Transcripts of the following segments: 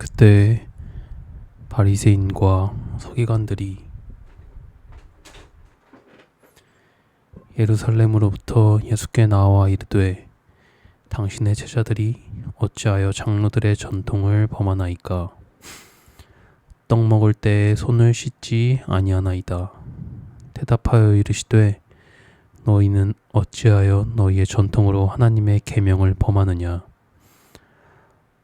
그때 바리새인과 서기관들이 예루살렘으로부터 예수께 나와 이르되 당신의 제자들이 어찌하여 장로들의 전통을 범하나이까? 떡 먹을 때에 손을 씻지 아니하나이다. 대답하여 이르시되 너희는 어찌하여 너희의 전통으로 하나님의 계명을 범하느냐?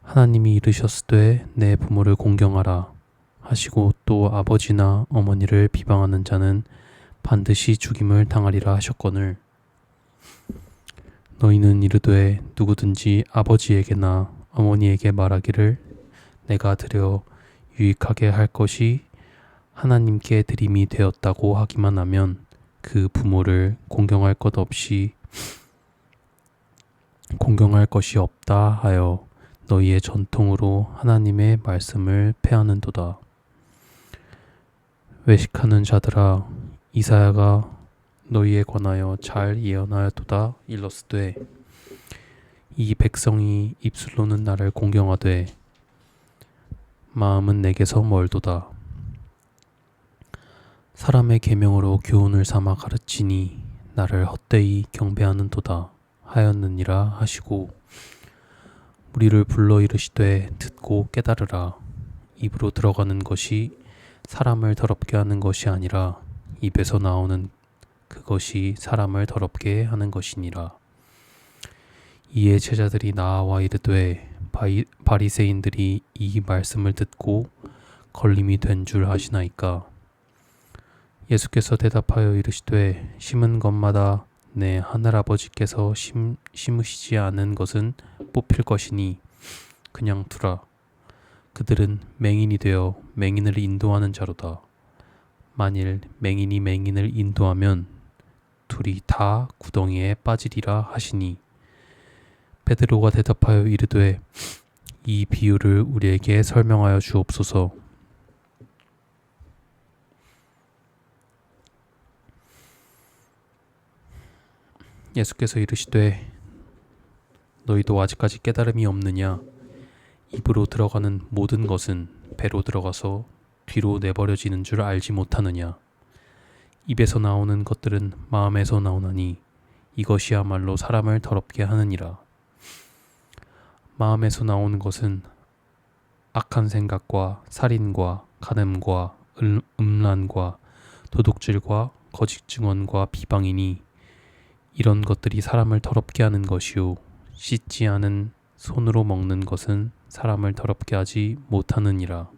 하나님이 이르셨으되 내 부모를 공경하라 하시고 또 아버지나 어머니를 비방하는 자는 반드시 죽임을 당하리라 하셨거늘 너희는 이르되 누구든지 아버지에게나 어머니에게 말하기를 내가 드려 유익하게 할 것이 하나님께 드림이 되었다고 하기만 하면 그 부모를 공경할 것이 없다 하여 너희의 전통으로 하나님의 말씀을 폐하는도다. 외식하는 자들아, 이사야가 너희에 관하여 잘 예언하였도다 일렀으되 이 백성이 입술로는 나를 공경하되 마음은 내게서 멀도다. 사람의 계명으로 교훈을 삼아 가르치니 나를 헛되이 경배하는도다 하였느니라 하시고 우리를 불러 이르시되 듣고 깨달으라. 입으로 들어가는 것이 사람을 더럽게 하는 것이 아니라 입에서 나오는 그것이 사람을 더럽게 하는 것이니라. 이에 제자들이 나와 이르되 바리새인들이 이 말씀을 듣고 걸림이 된 줄 아시나이까? 예수께서 대답하여 이르시되 심은 것마다 내 하늘아버지께서 심으시지 않은 것은 뽑힐 것이니 그냥 두라. 그들은 맹인이 되어 맹인을 인도하는 자로다. 만일 맹인이 맹인을 인도하면 둘이 다 구덩이에 빠지리라 하시니 베드로가 대답하여 이르되 이 비유를 우리에게 설명하여 주옵소서. 예수께서 이르시되 너희도 아직까지 깨달음이 없느냐? 입으로 들어가는 모든 것은 배로 들어가서 뒤로 내버려지는 줄 알지 못하느냐? 입에서 나오는 것들은 마음에서 나오나니 이것이야말로 사람을 더럽게 하느니라. 마음에서 나오는 것은 악한 생각과 살인과 간음과 음란과 도둑질과 거짓 증언과 비방이니 이런 것들이 사람을 더럽게 하는 것이요 씻지 않은 손으로 먹는 것은 사람을 더럽게 하지 못하느니라.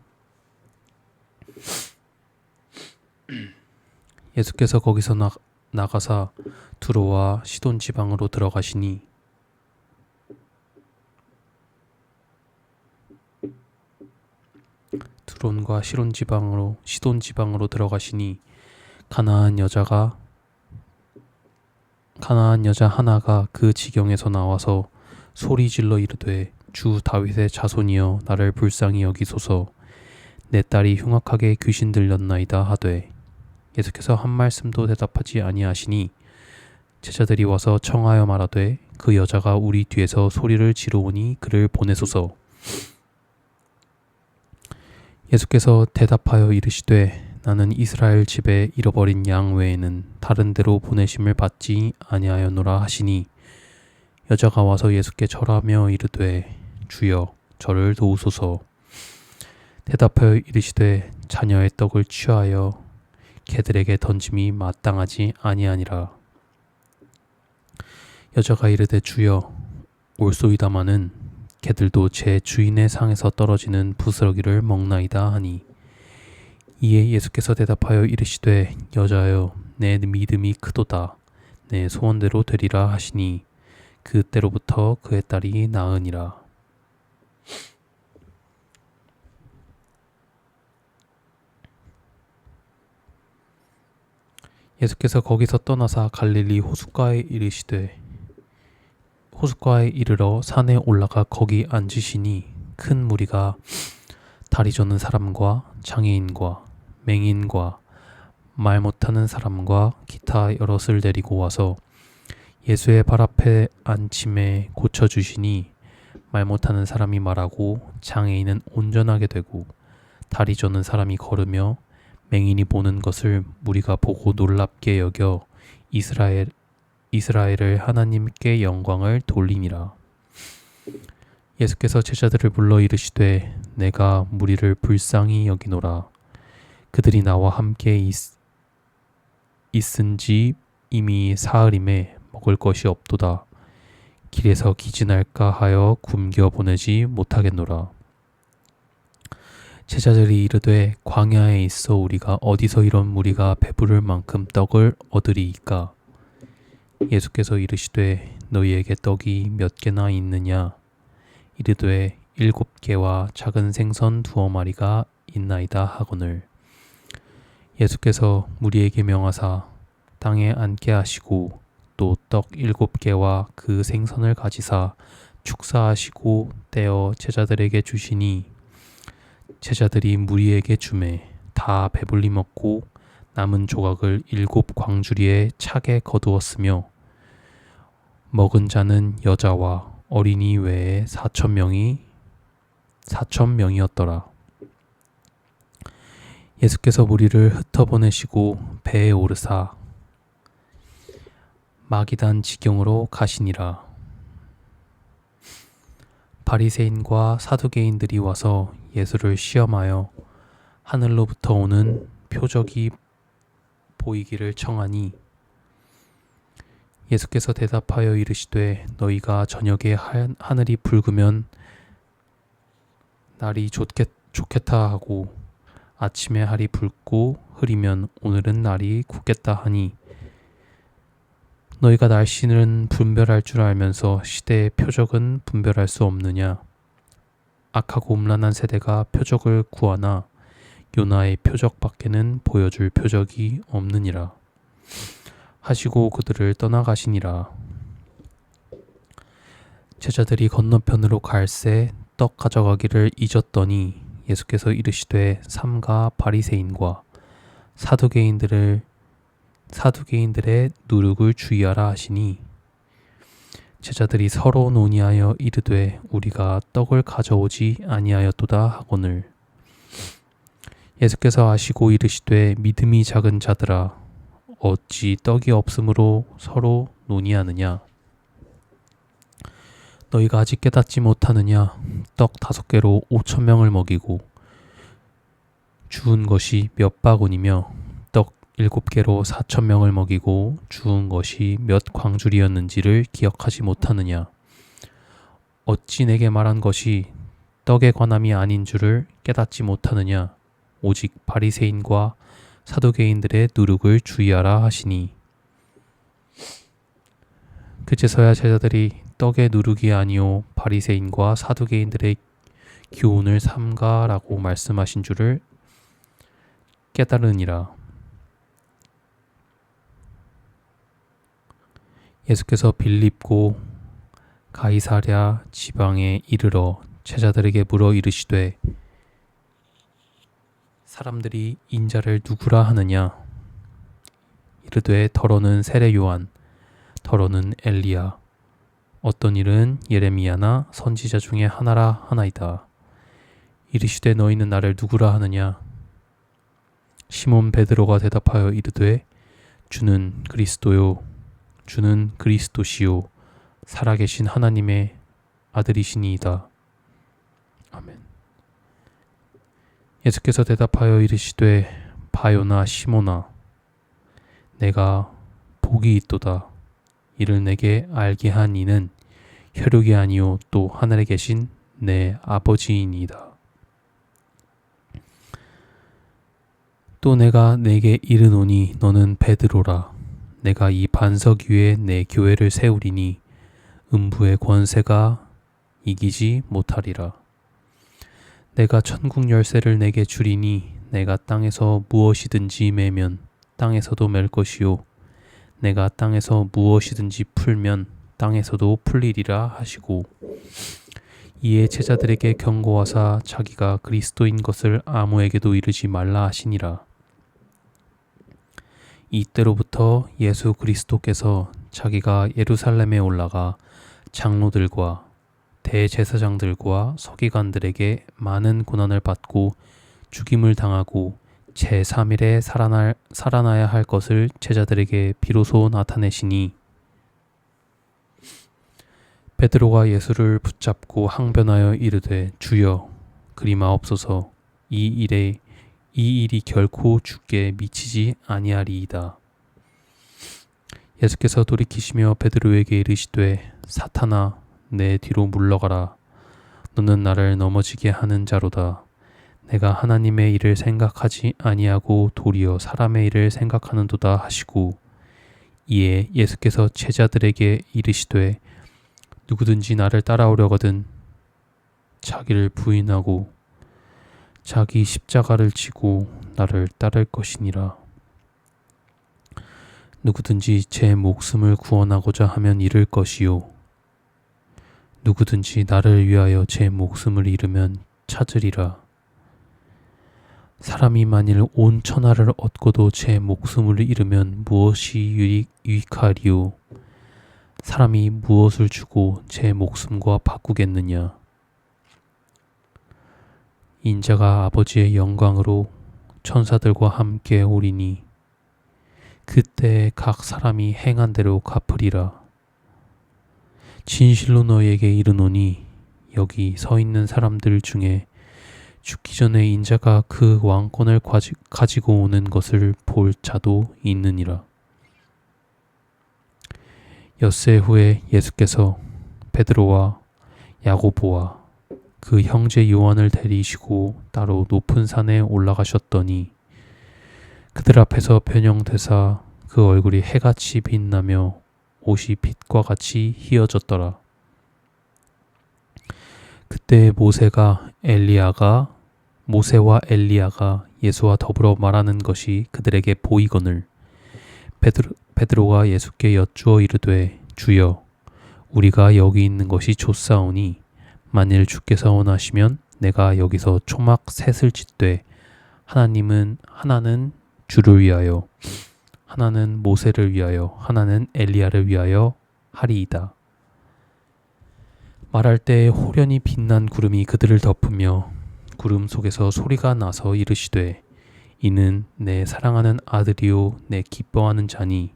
예수께서 거기서 나가사 두로와 시돈 지방으로 들어가시니 두론과 시돈 지방으로 들어가시니 가나안 여자 하나가 그 지경에서 나와서 소리질러 이르되 주 다윗의 자손이여 나를 불쌍히 여기소서. 내 딸이 흉악하게 귀신 들렸나이다 하되 예수께서 한 말씀도 대답하지 아니하시니 제자들이 와서 청하여 말하되 그 여자가 우리 뒤에서 소리를 지르오니 그를 보내소서. 예수께서 대답하여 이르시되 나는 이스라엘 집에 잃어버린 양 외에는 다른 데로 보내심을 받지 아니하였노라 하시니 여자가 와서 예수께 절하며 이르되 주여 저를 도우소서. 대답하여 이르시되 자녀의 떡을 취하여 개들에게 던짐이 마땅하지 아니하니라. 여자가 이르되 주여 올소이다마는 개들도 제 주인의 상에서 떨어지는 부스러기를 먹나이다 하니 이에 예수께서 대답하여 이르시되 여자여 내 믿음이 크도다. 내 소원대로 되리라 하시니 그때로부터 그의 딸이 나으니라. 예수께서 거기서 떠나사 갈릴리 호숫가에 이르러 산에 올라가 거기 앉으시니 큰 무리가 다리 저는 사람과 장애인과 맹인과 말 못하는 사람과 기타 여럿을 데리고 와서 예수의 발 앞에 앉힘에 고쳐주시니 말 못하는 사람이 말하고 장애인은 온전하게 되고 다리 저는 사람이 걸으며 맹인이 보는 것을 무리가 보고 놀랍게 여겨 이스라엘을 하나님께 영광을 돌리니라. 예수께서 제자들을 불러 이르시되 내가 무리를 불쌍히 여기노라. 그들이 나와 함께 있은지 이미 사흘임에 먹을 것이 없도다. 길에서 기진할까 하여 굶겨 보내지 못하겠노라. 제자들이 이르되 광야에 있어 우리가 어디서 이런 무리가 배부를 만큼 떡을 얻으리이까. 예수께서 이르시되 너희에게 떡이 몇 개나 있느냐. 이르되 7개와 작은 생선 2마리가 있나이다 하거늘. 예수께서 무리에게 명하사 땅에 앉게 하시고 또 떡 7개와 그 생선을 가지사 축사하시고 떼어 제자들에게 주시니 제자들이 무리에게 주매 다 배불리 먹고 남은 조각을 7 광주리에 차게 거두었으며 먹은 자는 여자와 어린이 외에 4,000명이었더라. 예수께서 무리를 흩어보내시고 배에 오르사 마기단 지경으로 가시니라. 바리새인과 사두개인들이 와서 예수를 시험하여 하늘로부터 오는 표적이 보이기를 청하니 예수께서 대답하여 이르시되 너희가 저녁에 하늘이 붉으면 날이 좋겠다 하고 아침에 하리 붉고 흐리면 오늘은 날이 굳겠다 하니 너희가 날씨는 분별할 줄 알면서 시대의 표적은 분별할 수 없느냐. 악하고 음란한 세대가 표적을 구하나 요나의 표적 밖에는 보여줄 표적이 없느니라 하시고 그들을 떠나가시니라. 제자들이 건너편으로 갈새 떡 가져가기를 잊었더니 예수께서 이르시되 삼가 바리새인과 사두개인들의 누룩을 주의하라 하시니 제자들이 서로 논의하여 이르되 우리가 떡을 가져오지 아니하였도다 하거늘. 예수께서 아시고 이르시되 믿음이 작은 자들아 어찌 떡이 없으므로 서로 논의하느냐. 너희가 아직 깨닫지 못하느냐. 떡 5개로 5,000명을 먹이고 주운 것이 몇 바구니며 떡 7개로 4,000명을 먹이고 주운 것이 몇 광주리였는지를 기억하지 못하느냐. 어찌 내게 말한 것이 떡에 관함이 아닌 줄을 깨닫지 못하느냐. 오직 바리새인과 사두개인들의 누룩을 주의하라 하시니 그제서야 제자들이 떡의 누룩이 아니오 바리새인과 사두개인들의 교훈을 삼가라고 말씀하신 줄을 깨달으니라. 예수께서 빌립고 가이사랴 지방에 이르러 제자들에게 물어 이르시되 사람들이 인자를 누구라 하느냐. 이르되 더러는 세례 요한, 더러는 엘리야, 어떤 일은 예레미야나 선지자 중에 하나라 하나이다. 이르시되 너희는 나를 누구라 하느냐. 시몬 베드로가 대답하여 이르되 주는 그리스도요, 주는 그리스도시요 살아계신 하나님의 아들이시니이다. 아멘. 예수께서 대답하여 이르시되 바요나 시몬아 내가 복이 있도다. 이를 내게 알게 한 이는 혈육이 아니요 또 하늘에 계신 내 아버지이니이다. 또 내가 내게 이르노니 너는 베드로라. 내가 이 반석 위에 내 교회를 세우리니 음부의 권세가 이기지 못하리라. 내가 천국 열쇠를 내게 주리니 내가 땅에서 무엇이든지 매면 땅에서도 맬 것이요 내가 땅에서 무엇이든지 풀면 땅에서도 풀리리라 하시고 이에 제자들에게 경고하사 자기가 그리스도인 것을 아무에게도 이르지 말라 하시니라. 이때로부터 예수 그리스도께서 자기가 예루살렘에 올라가 장로들과 대제사장들과 서기관들에게 많은 고난을 받고 죽임을 당하고 제3일에 살아나야 할 것을 제자들에게 비로소 나타내시니 베드로가 예수를 붙잡고 항변하여 이르되 주여 그리 마옵소서 이 일이 결코 주께 미치지 아니하리이다. 예수께서 돌이키시며 베드로에게 이르시되 사탄아 내 뒤로 물러가라. 너는 나를 넘어지게 하는 자로다. 내가 하나님의 일을 생각하지 아니하고 도리어 사람의 일을 생각하는도다 하시고 이에 예수께서 제자들에게 이르시되 누구든지 나를 따라오려거든 자기를 부인하고 자기 십자가를 지고 나를 따를 것이니라. 누구든지 제 목숨을 구원하고자 하면 잃을 것이요 누구든지 나를 위하여 제 목숨을 잃으면 찾으리라. 사람이 만일 온 천하를 얻고도 제 목숨을 잃으면 무엇이 유익하리요? 사람이 무엇을 주고 제 목숨과 바꾸겠느냐? 인자가 아버지의 영광으로 천사들과 함께 오리니 그때 각 사람이 행한 대로 갚으리라. 진실로 너희에게 이르노니 여기 서 있는 사람들 중에 죽기 전에 인자가 그 왕권을 가지고 오는 것을 볼 자도 있느니라. 엿새 후에 예수께서 베드로와 야고보와 그 형제 요한을 데리시고 따로 높은 산에 올라가셨더니 그들 앞에서 변형되사 그 얼굴이 해같이 빛나며 옷이 빛과 같이 희어졌더라. 그때 모세와 엘리야가 예수와 더불어 말하는 것이 그들에게 보이거늘 베드로가 예수께 여쭈어 이르되 주여 우리가 여기 있는 것이 좋사오니 만일 주께서 원하시면 내가 여기서 초막 셋을 짓되 하나는 주를 위하여 하나는 모세를 위하여 하나는 엘리야를 위하여 하리이다. 말할 때 호련히 빛난 구름이 그들을 덮으며 구름 속에서 소리가 나서 이르시되 이는 내 사랑하는 아들이요 내 기뻐하는 자니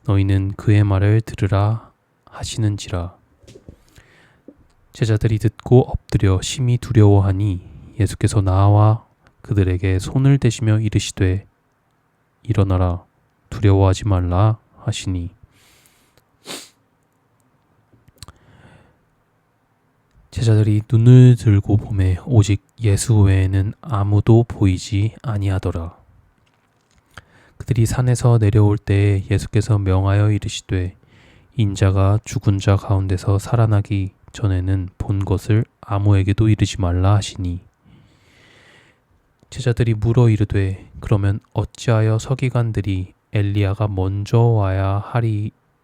너희는 그의 말을 들으라 하시는지라. 제자들이 듣고 엎드려 심히 두려워하니 예수께서 나와 그들에게 손을 대시며 이르시되 일어나라 두려워하지 말라 하시니 제자들이 눈을 들고 보매 오직 예수 외에는 아무도 보이지 아니하더라. 그들이 산에서 내려올 때에 예수께서 명하여 이르시되 인자가 죽은 자 가운데서 살아나기 전에는 본 것을 아무에게도 이르지 말라 하시니 제자들이 물어 이르되 그러면 어찌하여 서기관들이 엘리야가 먼저 와야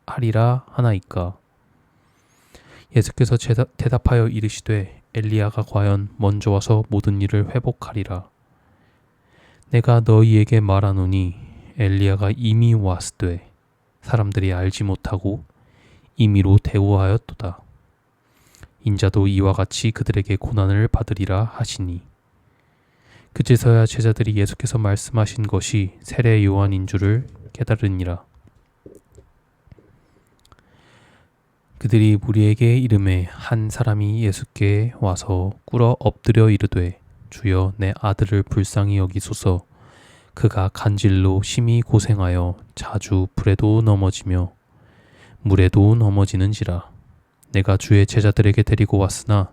하리라 하나이까? 예수께서 대답하여 이르시되 엘리야가 과연 먼저 와서 모든 일을 회복하리라. 내가 너희에게 말하노니 엘리야가 이미 왔으되 사람들이 알지 못하고 임의로 대우하였도다. 인자도 이와 같이 그들에게 고난을 받으리라 하시니 그제서야 제자들이 예수께서 말씀하신 것이 세례 요한인 줄을 깨달으니라. 그들이 무리에게 이르매 한 사람이 예수께 와서 꿇어 엎드려 이르되 주여 내 아들을 불쌍히 여기소서. 그가 간질로 심히 고생하여 자주 불에도 넘어지며 물에도 넘어지는지라. 내가 주의 제자들에게 데리고 왔으나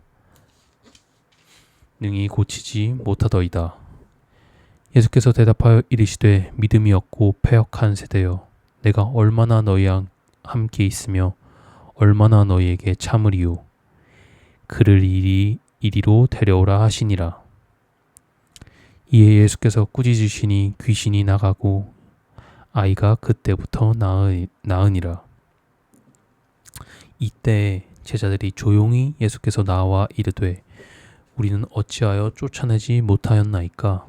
능히 고치지 못하더이다. 예수께서 대답하여 이르시되 믿음이 없고 패역한 세대여 내가 얼마나 너희와 함께 있으며 얼마나 너희에게 참으리요. 그를 이리로 데려오라 하시니라. 이에 예수께서 꾸짖으시니 귀신이 나가고 아이가 그때부터 나으니라. 이때 제자들이 조용히 예수께서 나와 이르되 우리는 어찌하여 쫓아내지 못하였나이까?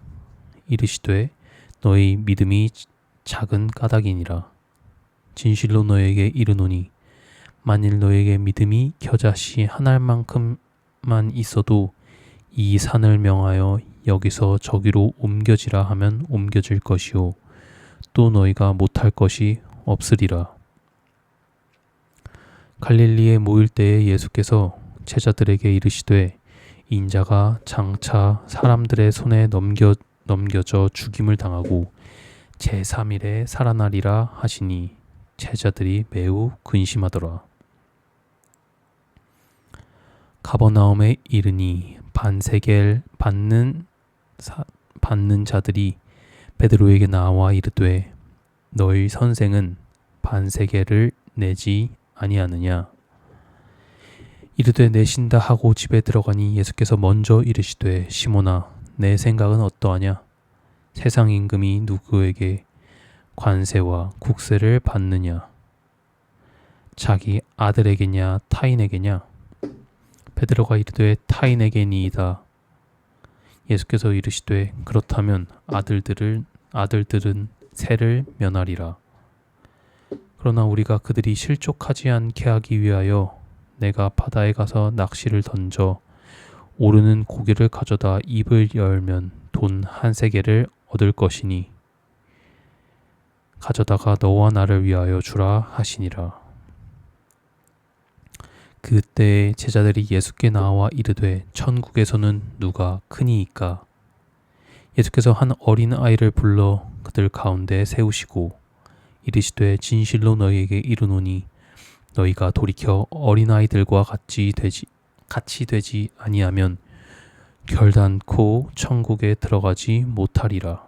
이르시되 너희 믿음이 작은 까닭이니라. 진실로 너희에게 이르노니 만일 너에게 믿음이 겨자씨 한 알만큼만 있어도 이 산을 명하여 여기서 저기로 옮겨지라 하면 옮겨질 것이요 또 너희가 못할 것이 없으리라. 갈릴리에 모일 때에 예수께서 제자들에게 이르시되 인자가 장차 사람들의 손에 넘겨져 죽임을 당하고 제3일에 살아나리라 하시니 제자들이 매우 근심하더라. 가버나움에 이르니 반세겔 받는 자들이 베드로에게 나와 이르되 너희 선생은 반세겔을 내지 아니하느냐. 이르되 내신다 하고 집에 들어가니 예수께서 먼저 이르시되 시몬아 내 생각은 어떠하냐. 세상 임금이 누구에게 관세와 국세를 받느냐. 자기 아들에게냐 타인에게냐. 베드로가 이르되 타인에게니이다. 예수께서 이르시되 그렇다면 아들들은 세를 면하리라. 그러나 우리가 그들이 실족하지 않게 하기 위하여 내가 바다에 가서 낚시를 던져 오르는 고기를 가져다 입을 열면 돈 한 세겔을 얻을 것이니 가져다가 너와 나를 위하여 주라 하시니라. 그때에 제자들이 예수께 나와 이르되 천국에서는 누가 크니이까. 예수께서 한 어린 아이를 불러 그들 가운데 세우시고 이르시되 진실로 너희에게 이르노니 너희가 돌이켜 어린아이들과 같이 되지 아니하면 결단코 천국에 들어가지 못하리라.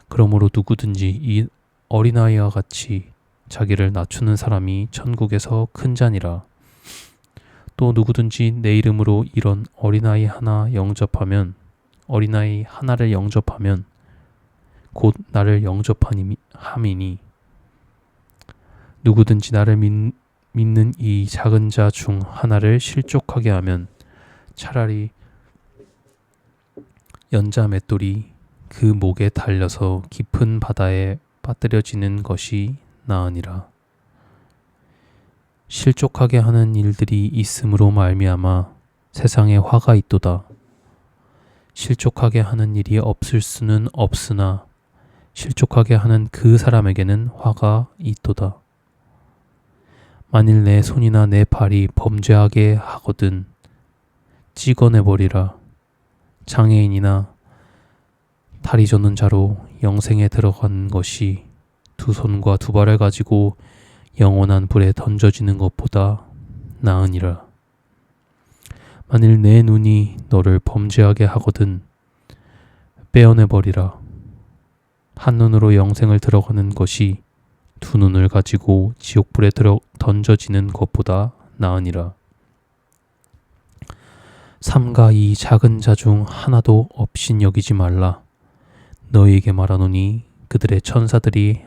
그러므로 누구든지 이 어린아이와 같이 자기를 낮추는 사람이 천국에서 큰 자니라. 또 누구든지 내 이름으로 이런 어린아이 하나를 영접하면 곧 나를 영접함이니 누구든지 나를 믿는 이 작은 자 중 하나를 실족하게 하면 차라리 연자 맷돌이 그 목에 달려서 깊은 바다에 빠뜨려지는 것이 나으니라. 실족하게 하는 일들이 있음으로 말미암아 세상에 화가 있도다. 실족하게 하는 일이 없을 수는 없으나 실족하게 하는 그 사람에게는 화가 있도다. 만일 내 손이나 내 발이 범죄하게 하거든 찍어내버리라. 장애인이나 다리 저는 자로 영생에 들어간 것이 두 손과 두 발을 가지고 영원한 불에 던져지는 것보다 나으니라. 만일 내 눈이 너를 범죄하게 하거든 빼어내버리라. 한 눈으로 영생을 들어가는 것이 두 눈을 가지고 지옥불에 던져지는 것보다 나으니라. 삼가 이 작은 자 중 하나도 없인 여기지 말라. 너희에게 말하노니 그들의 천사들이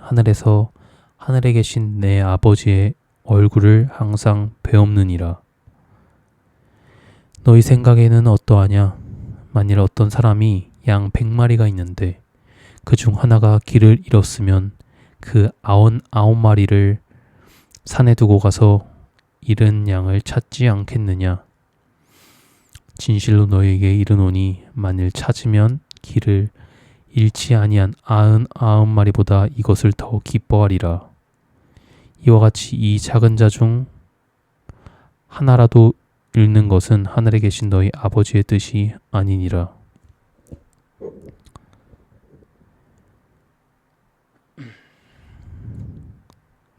하늘에 계신 내 아버지의 얼굴을 항상 배옵느니라. 너희 생각에는 어떠하냐? 만일 어떤 사람이 양 100마리가 있는데 그 중 하나가 길을 잃었으면 그 99마리를 산에 두고 가서 잃은 양을 찾지 않겠느냐? 진실로 너희에게 이르노니 만일 찾으면 길을 잃지 아니한 99마리보다 이것을 더 기뻐하리라. 이와 같이 이 작은 자 중 하나라도 잃는 것은 하늘에 계신 너희 아버지의 뜻이 아니니라.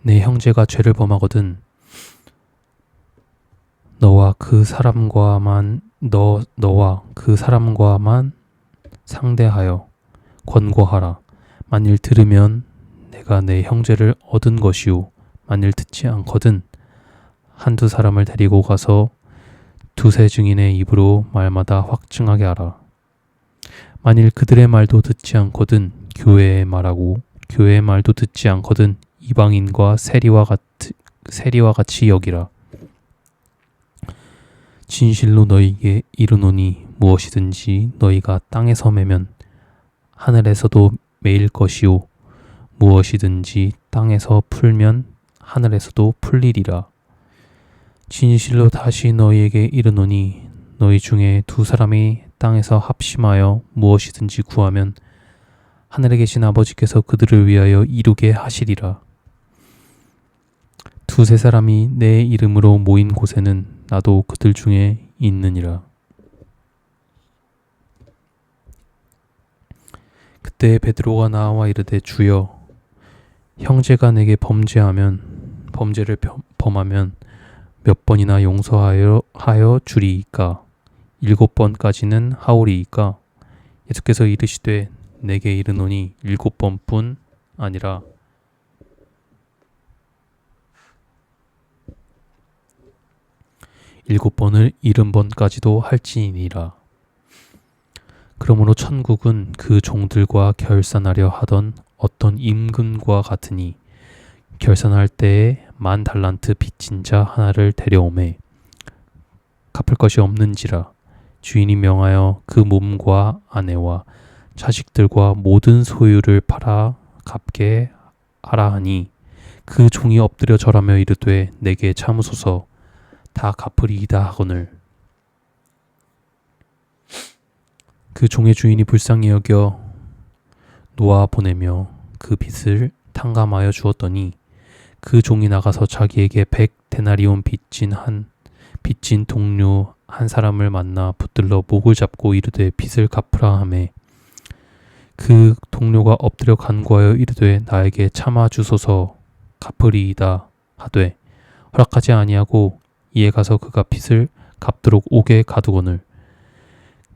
내 형제가 죄를 범하거든 너와 그 사람과만 상대하여 권고하라. 만일 들으면 내가 내 형제를 얻은 것이요 만일 듣지 않거든 한두 사람을 데리고 가서 두세 증인의 입으로 말마다 확증하게 하라. 만일 그들의 말도 듣지 않거든 교회의 말하고 교회의 말도 듣지 않거든 이방인과 세리와 같이 여기라. 진실로 너희에게 이르노니 무엇이든지 너희가 땅에서 매면 하늘에서도 매일 것이요 무엇이든지 땅에서 풀면 하늘에서도 풀리리라. 진실로 다시 너희에게 이르노니 너희 중에 두 사람이 땅에서 합심하여 무엇이든지 구하면 하늘에 계신 아버지께서 그들을 위하여 이루게 하시리라. 두세 사람이 내 이름으로 모인 곳에는 나도 그들 중에 있느니라. 그때 베드로가 나와 이르되 주여, 형제가 내게 범죄를 범하면 몇 번이나 용서하여 주리이까? 7번까지는 하오리이까? 예수께서 이르시되 내게 이르노니 7번뿐 아니라 7번을 70번까지도 할지니라. 그러므로 천국은 그 종들과 결산하려 하던 어떤 임금과 같으니 결산할 때에 10,000달란트 빚진 자 하나를 데려오매 갚을 것이 없는지라 주인이 명하여 그 몸과 아내와 자식들과 모든 소유를 팔아 갚게 하라 하니 그 종이 엎드려 절하며 이르되 내게 참으소서 다 갚으리이다 하거늘 그 종의 주인이 불쌍히 여겨 놓아 보내며 그 빚을 탕감하여 주었더니 그 종이 나가서 자기에게 100데나리온 빚진 동료 한 사람을 만나 붙들러 목을 잡고 이르되 빚을 갚으라 하매 그 동료가 엎드려 간구하여 이르되 나에게 참아 주소서 갚으리이다 하되 허락하지 아니하고 이에 가서 그가 빚을 갚도록 옥에 가두거늘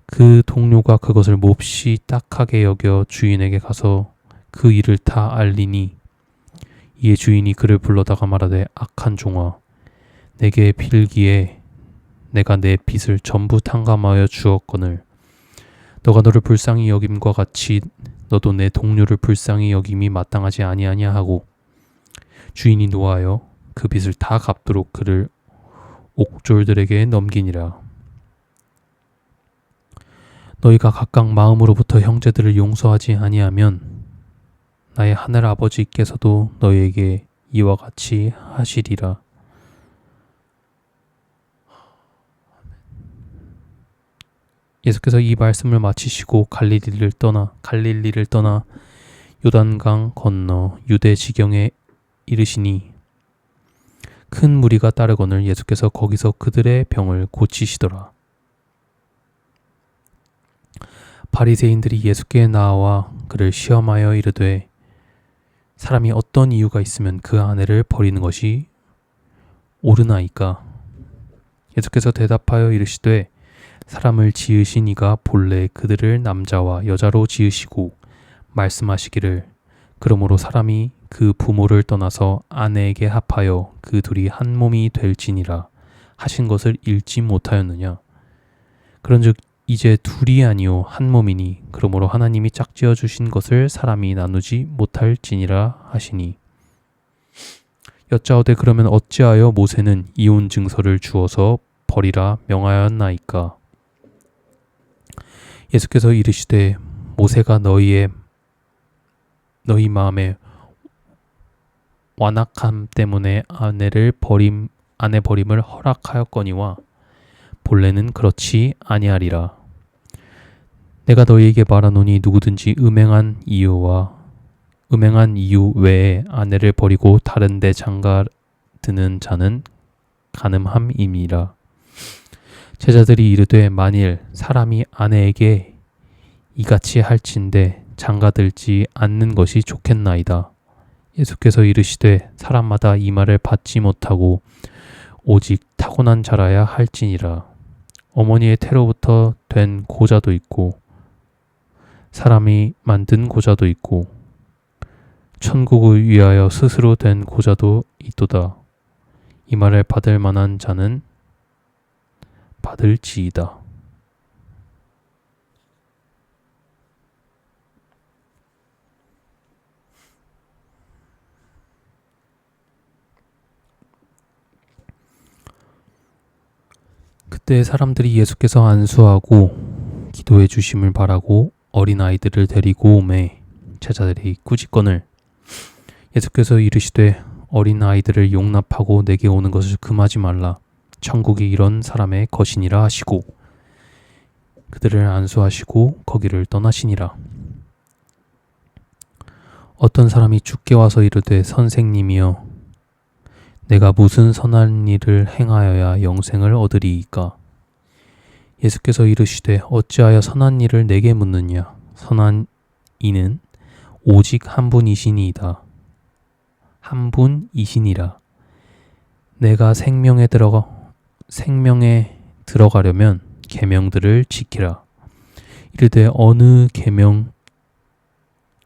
그 동료가 그것을 몹시 딱하게 여겨 주인에게 가서 그 일을 다 알리니 이에 주인이 그를 불러다가 말하되 악한 종아 내게 빌기에 내가 내 빚을 전부 탕감하여 주었거늘 너가 너를 불쌍히 여김과 같이 너도 내 동료를 불쌍히 여김이 마땅하지 아니하냐 하고 주인이 노하여 그 빚을 다 갚도록 그를 옥졸들에게 넘기니라. 너희가 각각 마음으로부터 형제들을 용서하지 아니하면 나의 하늘 아버지께서도 너희에게 이와 같이 하시리라. 예수께서 이 말씀을 마치시고 갈릴리를 떠나 요단강 건너 유대 지경에 이르시니 큰 무리가 따르거늘 예수께서 거기서 그들의 병을 고치시더라. 바리새인들이 예수께 나와 그를 시험하여 이르되 사람이 어떤 이유가 있으면 그 아내를 버리는 것이 옳으나이까? 예수께서 대답하여 이르시되 사람을 지으신 이가 본래 그들을 남자와 여자로 지으시고 말씀하시기를 그러므로 사람이 그 부모를 떠나서 아내에게 합하여 그 둘이 한 몸이 될지니라 하신 것을 읽지 못하였느냐? 그런즉 이제 둘이 아니요 한 몸이니 그러므로 하나님이 짝지어 주신 것을 사람이 나누지 못할지니라 하시니 여짜오되 그러면 어찌하여 모세는 이혼 증서를 주어서 버리라 명하였나이까? 예수께서 이르시되 모세가 너희 마음에 완악함 때문에 아내 버림을 허락하였거니와 본래는 그렇지 아니하리라. 내가 너희에게 말하노니 누구든지 음행한 이유 외에 아내를 버리고 다른 데 장가드는 자는 간음함이니라. 제자들이 이르되 만일 사람이 아내에게 이같이 할진대 장가들지 않는 것이 좋겠나이다. 예수께서 이르시되 사람마다 이 말을 받지 못하고 오직 타고난 자라야 할지니라. 어머니의 태로부터 된 고자도 있고 사람이 만든 고자도 있고 천국을 위하여 스스로 된 고자도 있도다. 이 말을 받을 만한 자는 받을지이다. 그때 사람들이 예수께서 안수하고 기도해 주심을 바라고 어린아이들을 데리고 오매 제자들이 꾸짖거늘 예수께서 이르시되 어린아이들을 용납하고 내게 오는 것을 금하지 말라. 천국이 이런 사람의 것이니라 하시고 그들을 안수하시고 거기를 떠나시니라. 어떤 사람이 주께 와서 이르되 선생님이여 내가 무슨 선한 일을 행하여야 영생을 얻으리이까? 예수께서 이르시되 어찌하여 선한 일을 내게 묻느냐? 선한 이는 오직 한 분이시니이다. 한 분이시니라. 내가 생명에 들어가려면 계명들을 지키라. 이르되 어느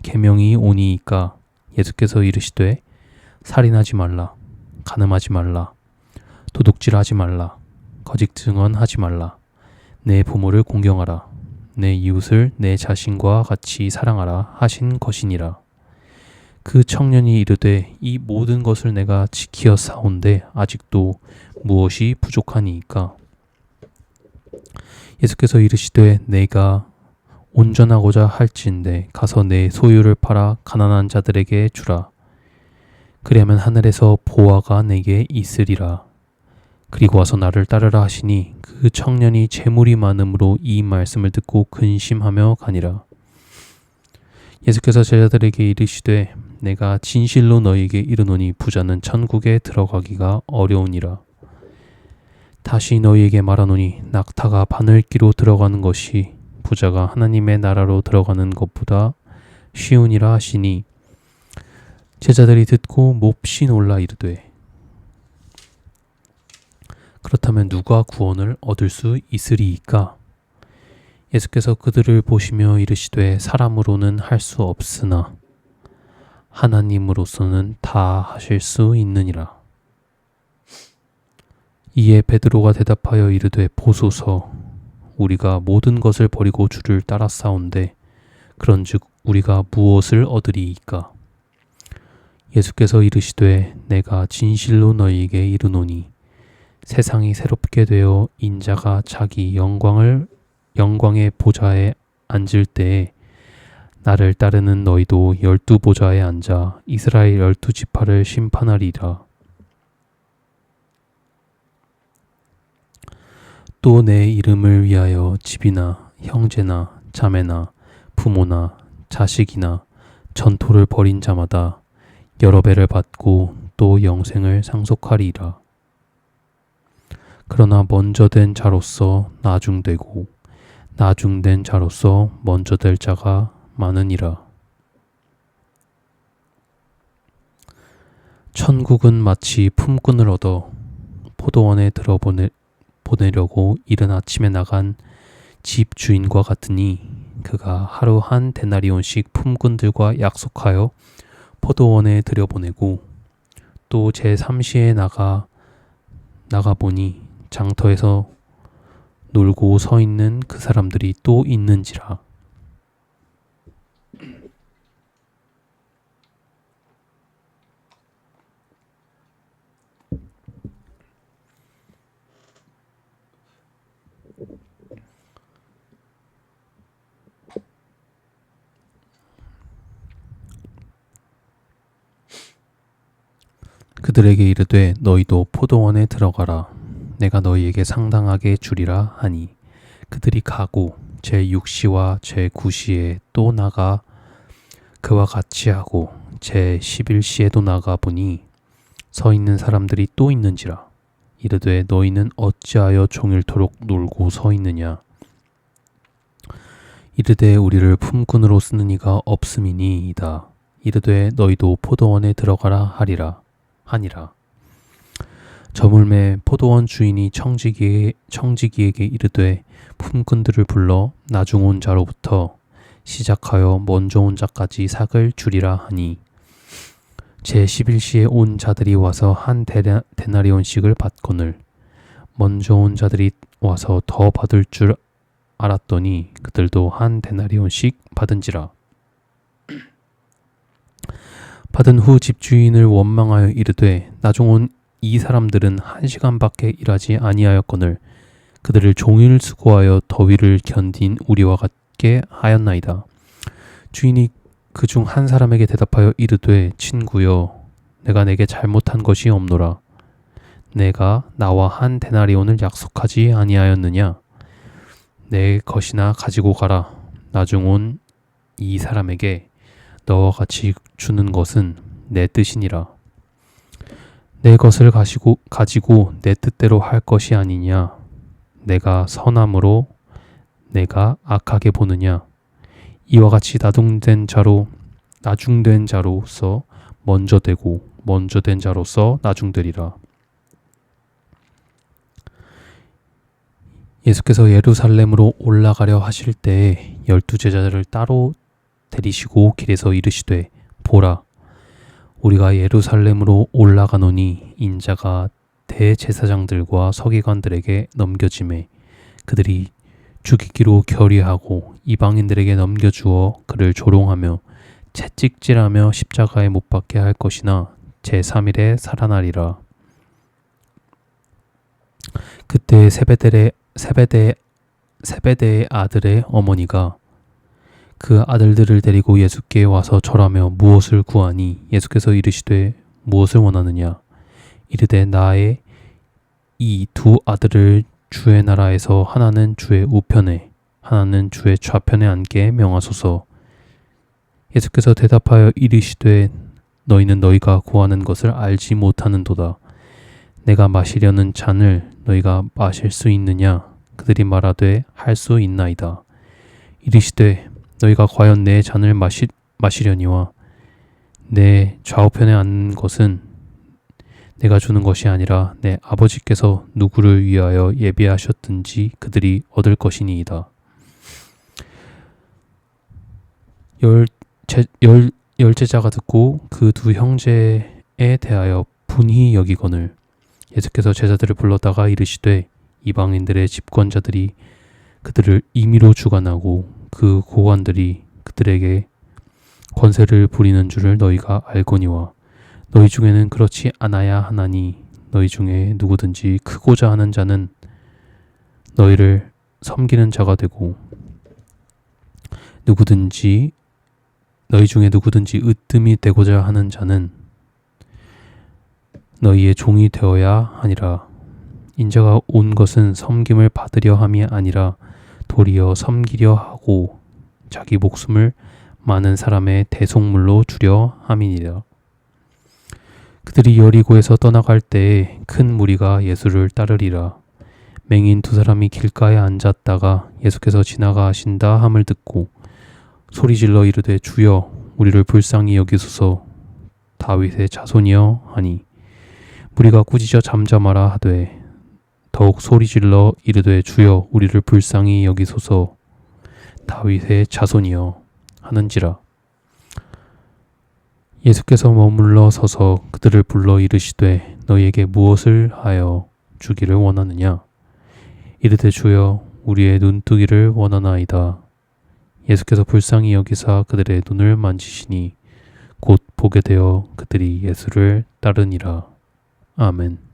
계명이 오니이까? 예수께서 이르시되 살인하지 말라, 간음하지 말라, 도둑질하지 말라, 거짓 증언하지 말라, 내 부모를 공경하라, 내 이웃을 내 자신과 같이 사랑하라 하신 것이니라. 그 청년이 이르되 이 모든 것을 내가 지키어 사온데 아직도 무엇이 부족하니이까? 예수께서 이르시되 내가 온전하고자 할지인데 가서 내 소유를 팔아 가난한 자들에게 주라. 그리하면 하늘에서 보화가 내게 있으리라. 그리고 와서 나를 따르라 하시니 그 청년이 재물이 많음으로 이 말씀을 듣고 근심하며 가니라. 예수께서 제자들에게 이르시되 내가 진실로 너희에게 이르노니 부자는 천국에 들어가기가 어려우니라. 다시 너희에게 말하노니 낙타가 바늘기로 들어가는 것이 부자가 하나님의 나라로 들어가는 것보다 쉬우니라 하시니 제자들이 듣고 몹시 놀라 이르되 그렇다면 누가 구원을 얻을 수 있으리이까? 예수께서 그들을 보시며 이르시되 사람으로는 할 수 없으나 하나님으로서는 다 하실 수 있느니라. 이에 베드로가 대답하여 이르되 보소서 우리가 모든 것을 버리고 주를 따랐사온데 그런즉 우리가 무엇을 얻으리이까? 예수께서 이르시되 내가 진실로 너희에게 이르노니 세상이 새롭게 되어 인자가 자기 영광의 보좌에 앉을 때에 나를 따르는 너희도 12 보좌에 앉아 이스라엘 12지파를 심판하리라. 또 내 이름을 위하여 집이나 형제나 자매나 부모나 자식이나 전토를 벌인 자마다 여러 배를 받고 또 영생을 상속하리라. 그러나 먼저 된 자로서 나중되고 나중된 자로서 먼저 될 자가 많으니라. 천국은 마치 품꾼을 얻어 포도원에 보내려고 이른 아침에 나간 집 주인과 같으니 그가 하루 한 데나리온씩 품꾼들과 약속하여 포도원에 들여보내고 또 제3시에 나가 보니 장터에서 놀고 서 있는 그 사람들이 또 있는지라. 그들에게 이르되 너희도 포도원에 들어가라. 내가 너희에게 상당하게 주리라 하니 그들이 가고 제6시와 제9시에 또 나가 그와 같이 하고 제11시에도 나가 보니 서 있는 사람들이 또 있는지라. 이르되 너희는 어찌하여 종일토록 놀고 서 있느냐. 이르되 우리를 품꾼으로 쓰는 이가 없음이니이다. 이르되 너희도 포도원에 들어가라 하니라. 저물매 포도원 주인이 청지기에게 이르되 품꾼들을 불러 나중 온 자로부터 시작하여 먼저 온 자까지 삭을 주리라 하니 제11시에 온 자들이 와서 한 데나리온씩을 받거늘 먼저 온 자들이 와서 더 받을 줄 알았더니 그들도 한 데나리온씩 받은지라. 받은 후 집주인을 원망하여 이르되 나중 온 이 사람들은 1시간밖에 일하지 아니하였거늘 그들을 종일 수고하여 더위를 견딘 우리와 같게 하였나이다. 주인이 그중 한 사람에게 대답하여 이르되 친구여 내가 내게 잘못한 것이 없노라. 내가 나와 한 데나리온을 약속하지 아니하였느냐? 내 것이나 가지고 가라. 나중 온 이 사람에게 너와 같이 주는 것은 내 뜻이니라. 내 것을 가지고 내 뜻대로 할 것이 아니냐? 내가 선함으로 내가 악하게 보느냐? 이와 같이 나중된 자로서 먼저 되고 먼저 된 자로서 나중되리라. 예수께서 예루살렘으로 올라가려 하실 때에 12제자를 따로 데리시고 길에서 이르시되 보라 우리가 예루살렘으로 올라가노니 인자가 대제사장들과 서기관들에게 넘겨지매 그들이 죽이기로 결의하고 이방인들에게 넘겨주어 그를 조롱하며 채찍질하며 십자가에 못 박게 할 것이나 제3일에 살아나리라. 그때 세베대의 아들의 어머니가 그 아들들을 데리고 예수께 와서 절하며 무엇을 구하니 예수께서 이르시되 무엇을 원하느냐 이르되 나의 이 두 아들을 주의 나라에서 하나는 주의 우편에 하나는 주의 좌편에 앉게 명하소서. 예수께서 대답하여 이르시되 너희는 너희가 구하는 것을 알지 못하는도다. 내가 마시려는 잔을 너희가 마실 수 있느냐? 그들이 말하되 할 수 있나이다. 이르시되 너희가 과연 내 잔을 마시려니와 내 좌우편에 앉는 것은 내가 주는 것이 아니라 내 아버지께서 누구를 위하여 예비하셨든지 그들이 얻을 것이니이다. 열제자가 듣고 그 두 형제에 대하여 분히 여기거늘 예수께서 제자들을 불렀다가 이르시되 이방인들의 집권자들이 그들을 임의로 주관하고 그 고관들이 그들에게 권세를 부리는 줄을 너희가 알거니와 너희 중에는 그렇지 않아야 하나니 너희 중에 누구든지 크고자 하는 자는 너희를 섬기는 자가 되고 너희 중에 누구든지 으뜸이 되고자 하는 자는 너희의 종이 되어야 하니라. 인자가 온 것은 섬김을 받으려 함이 아니라 도리어 섬기려 하고 자기 목숨을 많은 사람의 대속물로 주려 함이니라. 그들이 여리고에서 떠나갈 때에 큰 무리가 예수를 따르리라. 맹인 두 사람이 길가에 앉았다가 예수께서 지나가신다 함을 듣고 소리질러 이르되 주여 우리를 불쌍히 여기소서. 다윗의 자손이여 하니 무리가 꾸짖어 잠잠하라 하되 더욱 소리질러 이르되 주여 우리를 불쌍히 여기소서. 다윗의 자손이여 하는지라. 예수께서 머물러 서서 그들을 불러 이르시되 너희에게 무엇을 하여 주기를 원하느냐? 이르되 주여 우리의 눈뜨기를 원하나이다. 예수께서 불쌍히 여기사 그들의 눈을 만지시니 곧 보게 되어 그들이 예수를 따르니라. 아멘.